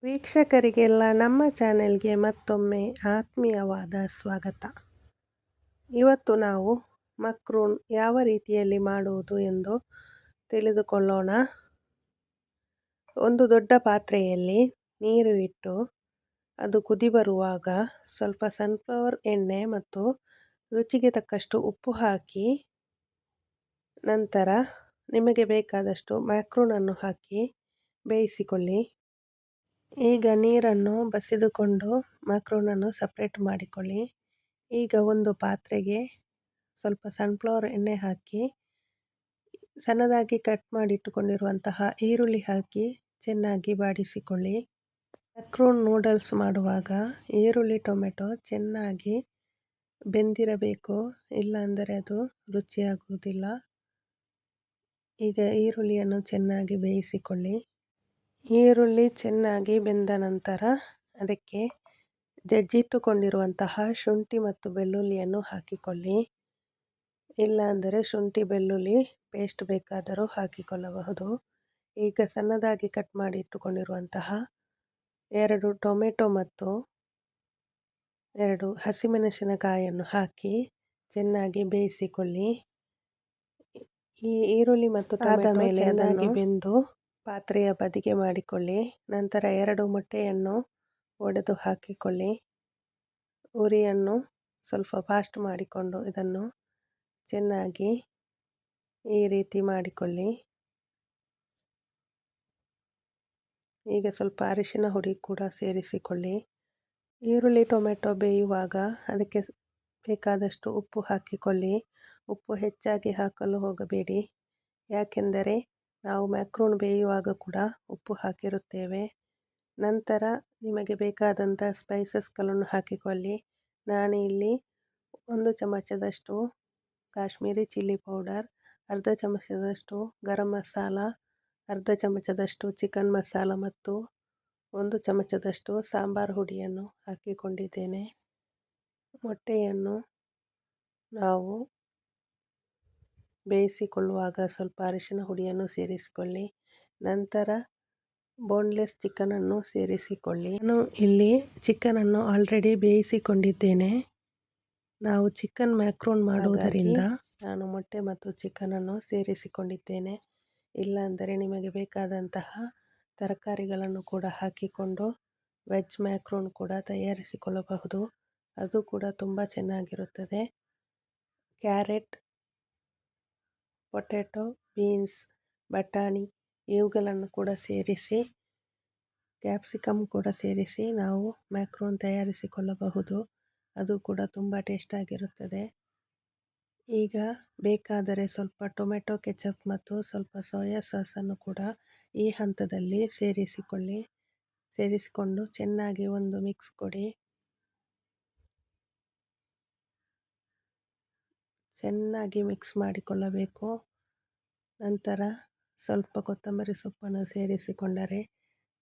ವೀಕ್ಷಕರಿಗೆಲ್ಲ ನಮ್ಮ ಚಾನೆಲ್ಗೆ ಮತ್ತೊಮ್ಮೆ ಆತ್ಮೀಯವಾದ ಸ್ವಾಗತ. ಇವತ್ತು ನಾವು ಮಕ್ರೂನ್ ಯಾವ ರೀತಿಯಲ್ಲಿ ಮಾಡುವುದು ಎಂದು ತಿಳಿದುಕೊಳ್ಳೋಣ. ಒಂದು ದೊಡ್ಡ ಪಾತ್ರೆಯಲ್ಲಿ ನೀರು ಇಟ್ಟು ಅದು ಕುದಿ ಬರುವಾಗ ಸ್ವಲ್ಪ ಸನ್ಫ್ಲವರ್ ಎಣ್ಣೆ ಮತ್ತು ರುಚಿಗೆ ತಕ್ಕಷ್ಟು ಉಪ್ಪು ಹಾಕಿ, ನಂತರ ನಿಮಗೆ ಬೇಕಾದಷ್ಟು ಮ್ಯಾಕ್ರೂನನ್ನು ಹಾಕಿ ಬೇಯಿಸಿಕೊಳ್ಳಿ. ಈಗ ನೀರನ್ನು ಬಸಿದುಕೊಂಡು ಮ್ಯಾಕ್ರೂನನ್ನು ಸಪ್ರೇಟ್ ಮಾಡಿಕೊಳ್ಳಿ. ಈಗ ಒಂದು ಪಾತ್ರೆಗೆ ಸ್ವಲ್ಪ ಸನ್ಫ್ಲವರ್ ಎಣ್ಣೆ ಹಾಕಿ ಸಣ್ಣದಾಗಿ ಕಟ್ ಮಾಡಿಟ್ಟುಕೊಂಡಿರುವಂತಹ ಈರುಳ್ಳಿ ಹಾಕಿ ಚೆನ್ನಾಗಿ ಬಾಡಿಸಿಕೊಳ್ಳಿ. ಮ್ಯಾಕ್ರೂನ್ ನೂಡಲ್ಸ್ ಮಾಡುವಾಗ ಈರುಳ್ಳಿ ಟೊಮೆಟೊ ಚೆನ್ನಾಗಿ ಬೆಂದಿರಬೇಕು, ಇಲ್ಲಾಂದರೆ ಅದು ರುಚಿಯಾಗುವುದಿಲ್ಲ. ಈಗ ಈರುಳ್ಳಿಯನ್ನು ಚೆನ್ನಾಗಿ ಬೇಯಿಸಿಕೊಳ್ಳಿ. ಈರುಳ್ಳಿ ಚೆನ್ನಾಗಿ ಬೆಂದ ನಂತರ ಅದಕ್ಕೆ ಜಜ್ಜಿಟ್ಟುಕೊಂಡಿರುವಂತಹ ಶುಂಠಿ ಮತ್ತು ಬೆಳ್ಳುಳ್ಳಿಯನ್ನು ಹಾಕಿಕೊಳ್ಳಿ. ಇಲ್ಲಾಂದರೆ ಶುಂಠಿ ಬೆಳ್ಳುಳ್ಳಿ ಪೇಸ್ಟ್ ಬೇಕಾದರೂ ಹಾಕಿಕೊಳ್ಳಬಹುದು. ಈಗ ಸಣ್ಣದಾಗಿ ಕಟ್ ಮಾಡಿ ಇಟ್ಟುಕೊಂಡಿರುವಂತಹ 2 ಟೊಮೆಟೊ ಮತ್ತು 2 ಹಸಿಮೆಣಸಿನಕಾಯಿಯನ್ನು ಹಾಕಿ ಚೆನ್ನಾಗಿ ಬೇಯಿಸಿಕೊಳ್ಳಿ. ಈ ಈರುಳ್ಳಿ ಮತ್ತು ಟೊಮೆಟೊ ಮೇಲೆ ಚೆನ್ನಾಗಿ ಬೆಂದು ಪಾತ್ರೆಯ ಬದಿಗೆ ಮಾಡಿಕೊಳ್ಳಿ. ನಂತರ 2 ಮೊಟ್ಟೆಯನ್ನು ಒಡೆದು ಹಾಕಿಕೊಳ್ಳಿ. ಉರಿಯನ್ನು ಸ್ವಲ್ಪ ಫಾಸ್ಟ್ ಮಾಡಿಕೊಂಡು ಇದನ್ನು ಚೆನ್ನಾಗಿ ಈ ರೀತಿ ಮಾಡಿಕೊಳ್ಳಿ. ಈಗ ಸ್ವಲ್ಪ ಅರಿಶಿನ ಹುಡಿ ಕೂಡ ಸೇರಿಸಿಕೊಳ್ಳಿ. ಈರುಳ್ಳಿ ಟೊಮೆಟೊ ಬೇಯುವಾಗ ಅದಕ್ಕೆ ಬೇಕಾದಷ್ಟು ಉಪ್ಪು ಹಾಕಿಕೊಳ್ಳಿ. ಉಪ್ಪು ಹೆಚ್ಚಾಗಿ ಹಾಕಲು ಹೋಗಬೇಡಿ, ಯಾಕೆಂದರೆ ನಾವು ಮ್ಯಾಕ್ರೂನ್ ಬೇಯುವಾಗ ಕೂಡ ಉಪ್ಪು ಹಾಕಿರುತ್ತೇವೆ. ನಂತರ ನಿಮಗೆ ಬೇಕಾದಂಥ ಸ್ಪೈಸಸ್ಗಳನ್ನು ಹಾಕಿಕೊಳ್ಳಿ. ನಾನು ಇಲ್ಲಿ 1 ಚಮಚದಷ್ಟು ಕಾಶ್ಮೀರಿ ಚಿಲ್ಲಿ ಪೌಡರ್, ಅರ್ಧ ಚಮಚದಷ್ಟು ಗರಂ ಮಸಾಲ, ಅರ್ಧ ಚಮಚದಷ್ಟು ಚಿಕನ್ ಮಸಾಲ ಮತ್ತು 1 ಚಮಚದಷ್ಟು ಸಾಂಬಾರು ಹುಡಿಯನ್ನು ಹಾಕಿಕೊಂಡಿದ್ದೇನೆ. ಮೊಟ್ಟೆಯನ್ನು ನಾವು ಬೇಯಿಸಿಕೊಳ್ಳುವಾಗ ಸ್ವಲ್ಪ ಅರಿಶಿನ ಹುಡಿಯನ್ನು ಸೇರಿಸಿಕೊಳ್ಳಿ. ನಂತರ ಬೋನ್ಲೆಸ್ ಚಿಕನನ್ನು ಸೇರಿಸಿಕೊಳ್ಳಿ. ನಾನು ಇಲ್ಲಿ ಚಿಕನನ್ನು ಆಲ್ರೆಡಿ ಬೇಯಿಸಿಕೊಂಡಿದ್ದೇನೆ. ನಾವು ಚಿಕನ್ ಮ್ಯಾಕ್ರೂನ್ ಮಾಡುವುದರಿಂದ ನಾನು ಮೊಟ್ಟೆ ಮತ್ತು ಚಿಕನನ್ನು ಸೇರಿಸಿಕೊಂಡಿದ್ದೇನೆ. ಇಲ್ಲಾಂದರೆ ನಿಮಗೆ ಬೇಕಾದಂತಹ ತರಕಾರಿಗಳನ್ನು ಕೂಡ ಹಾಕಿಕೊಂಡು ವೆಜ್ ಮ್ಯಾಕ್ರೂನ್ ಕೂಡ ತಯಾರಿಸಿಕೊಳ್ಳಬಹುದು. ಅದು ಕೂಡ ತುಂಬ ಚೆನ್ನಾಗಿರುತ್ತದೆ. ಕ್ಯಾರೆಟ್, ಪೊಟ್ಯಾಟೊ, ಬೀನ್ಸ್, ಬಟಾಣಿ ಇವುಗಳನ್ನು ಕೂಡ ಸೇರಿಸಿ, ಕ್ಯಾಪ್ಸಿಕಮ್ ಕೂಡ ಸೇರಿಸಿ ನಾವು ಮ್ಯಾಕ್ರೂನ್ ತಯಾರಿಸಿಕೊಳ್ಳಬಹುದು. ಅದು ಕೂಡ ತುಂಬ ಟೇಸ್ಟಾಗಿರುತ್ತದೆ. ಈಗ ಬೇಕಾದರೆ ಸ್ವಲ್ಪ ಟೊಮೆಟೊ ಕೆಚಪ್ ಮತ್ತು ಸ್ವಲ್ಪ ಸೋಯಾ ಸಾಸನ್ನು ಕೂಡ ಈ ಹಂತದಲ್ಲಿ ಸೇರಿಸಿಕೊಂಡು ಚೆನ್ನಾಗಿ ಒಂದು ಮಿಕ್ಸ್ ಕೊಡಿ. ಚೆನ್ನಾಗಿ ಮಿಕ್ಸ್ ಮಾಡಿಕೊಳ್ಳಬೇಕು. ನಂತರ ಸ್ವಲ್ಪ ಕೊತ್ತಂಬರಿ ಸೊಪ್ಪನ್ನು ಸೇರಿಸಿಕೊಂಡರೆ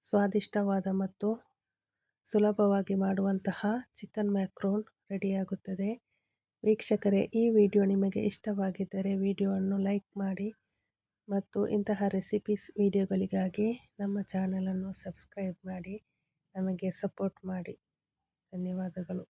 ಸ್ವಾದಿಷ್ಟವಾದ ಮತ್ತು ಸುಲಭವಾಗಿ ಮಾಡುವಂತಹ ಚಿಕನ್ ಮ್ಯಾಕ್ರೂನ್ ರೆಡಿಯಾಗುತ್ತದೆ. ವೀಕ್ಷಕರೇ, ಈ ವಿಡಿಯೋ ನಿಮಗೆ ಇಷ್ಟವಾಗಿದ್ದರೆ ವಿಡಿಯೋವನ್ನು ಲೈಕ್ ಮಾಡಿ ಮತ್ತು ಇಂತಹ ರೆಸಿಪೀಸ್ ವಿಡಿಯೋಗಳಿಗಾಗಿ ನಮ್ಮ ಚಾನಲನ್ನು ಸಬ್ಸ್ಕ್ರೈಬ್ ಮಾಡಿ ನಮಗೆ ಸಪೋರ್ಟ್ ಮಾಡಿ. ಧನ್ಯವಾದಗಳು.